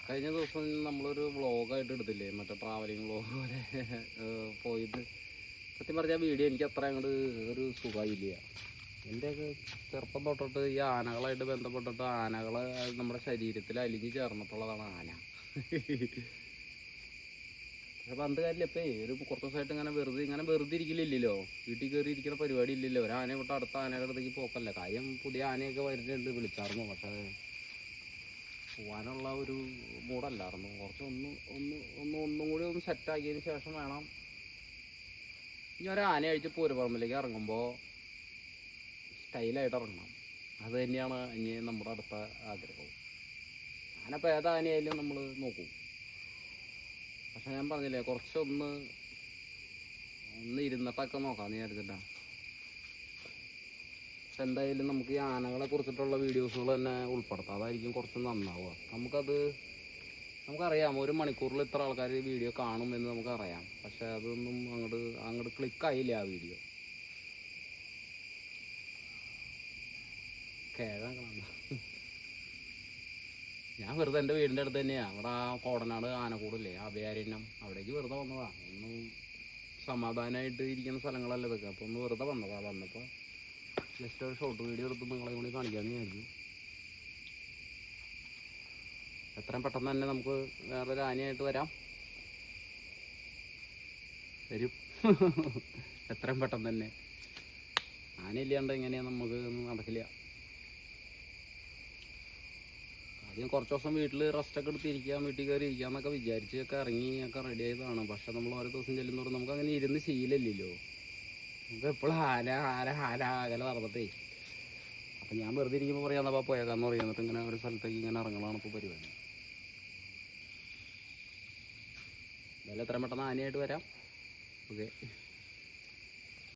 കഴിഞ്ഞ ദിവസം നമ്മളൊരു വ്ളോഗായിട്ട് എടുത്തില്ലേ, മറ്റേ ട്രാവലിംഗ് വ്ളോഗ് പോലെ പോയത്. സത്യം പറഞ്ഞാൽ വീഡിയോ എനിക്ക് അത്ര അങ്ങോട്ട് ഒരു സുഖമായില്ല. എൻ്റെയൊക്കെ ചെറുപ്പം തൊട്ടിട്ട് ഈ ആനകളായിട്ട് ബന്ധപ്പെട്ടിട്ട് ആനകൾ നമ്മുടെ ശരീരത്തിൽ അലിഞ്ഞ് ചേർന്നിട്ടുള്ളതാണ് ആന. പക്ഷെ പണ്ട് കാര്യമില്ലപ്പേ ഒരു കുറച്ച് ദിവസമായിട്ട് ഇങ്ങനെ വെറുതെ ഇരിക്കലില്ലല്ലോ, വീട്ടിൽ കയറി ഇരിക്കുന്ന പരിപാടി ഇല്ലല്ലോ. ഒരു ആനയെ വിട്ട് അടുത്ത ആനയുടെ അടുത്തേക്ക് പോക്കല്ല. കാര്യം പുതിയ ആനയൊക്കെ വരുന്നുണ്ട്, വിളിച്ചായിരുന്നു. പക്ഷേ പോകാനുള്ള ഒരു മൂടല്ലായിരുന്നു. കുറച്ച് ഒന്നും കൂടി സെറ്റാക്കിയതിന് ശേഷം വേണം ഇനി ഒരു ആന അഴിച്ച് പൂരപ്പറമ്പിലേക്ക് ഇറങ്ങുമ്പോൾ സ്റ്റൈലായിട്ട് ഇറങ്ങണം. അത് തന്നെയാണ് ഇനി നമ്മുടെ അടുത്ത ആഗ്രഹം. ആനപ്പോൾ ഏത് ആനയായാലും നമ്മൾ നോക്കും. പക്ഷെ ഞാൻ പറഞ്ഞില്ലേ, കുറച്ചൊന്ന് ഇരുന്നിട്ടൊക്കെ നോക്കാമെന്ന് വിചാരിച്ചിട്ടാണ്. പക്ഷെ എന്തായാലും നമുക്ക് ഈ ആനകളെ കുറിച്ചിട്ടുള്ള വീഡിയോസുകൾ തന്നെ ഉൾപ്പെടുത്താം. അതായിരിക്കും കുറച്ച് നന്നാവുക. നമുക്കറിയാം 1 മണിക്കൂറിൽ ഇത്ര ആൾക്കാർ വീഡിയോ കാണുമെന്ന് നമുക്കറിയാം. പക്ഷെ അതൊന്നും അങ്ങോട്ട് ക്ലിക്കായില്ല ആ വീഡിയോ. ഞാൻ വെറുതെ എൻ്റെ വീടിൻ്റെ അടുത്ത് തന്നെയാണ്, അവിടെ ആ കോടനാട് ആനക്കൂടില്ലേ, അഭയാരണ്യം, അവിടേക്ക് വെറുതെ വന്നതാണ്. ഒന്നും സമാധാനമായിട്ട് ഇരിക്കുന്ന സ്ഥലങ്ങളല്ല ഇതൊക്കെ. അപ്പോൾ ഒന്ന് വെറുതെ വന്നതാണ്. വന്നപ്പോൾ ജസ്റ്റ് ഒരു ഷോർട്ട് വീഡിയോ എടുത്ത് നിങ്ങളെ കൂടി കാണിക്കാമെന്ന് വിചാരിച്ചു. എത്രയും പെട്ടെന്ന് തന്നെ നമുക്ക് വേറൊരു ആനയായിട്ട് വരും. എത്രയും പെട്ടെന്ന് തന്നെ. ആനയില്ലാണ്ട് എങ്ങനെയാണ് നമുക്ക് നടക്കില്ല. ആദ്യം കുറച്ച് ദിവസം വീട്ടിൽ റെസ്റ്റൊക്കെ എടുത്തിരിക്കാം, വീട്ടിൽ കയറി ഇരിക്കാമെന്നൊക്കെ വിചാരിച്ചൊക്കെ ഇറങ്ങിയൊക്കെ റെഡി ആയതാണ്. പക്ഷെ നമ്മൾ ഓരോ ദിവസം ചെല്ലുന്നതോറും നമുക്ക് അങ്ങനെ ഇരുന്ന് ശീലമില്ലല്ലോ. നമുക്ക് എപ്പോഴും ആകലെ നടന്നിട്ടേ. അപ്പം ഞാൻ വെറുതെ ഇരിക്കുമ്പോൾ പറയാന്നപ്പോൾ പോയേക്കാന്ന് പറയാം. എന്നിട്ട് ഇങ്ങനെ ഒരു സ്ഥലത്തേക്ക് ഇങ്ങനെ ഇറങ്ങണതാണ് ഇപ്പോൾ പരിപാടി. എന്തായാലും എത്രയും പെട്ടെന്ന് ആനയായിട്ട് വരാം. ഓക്കെ.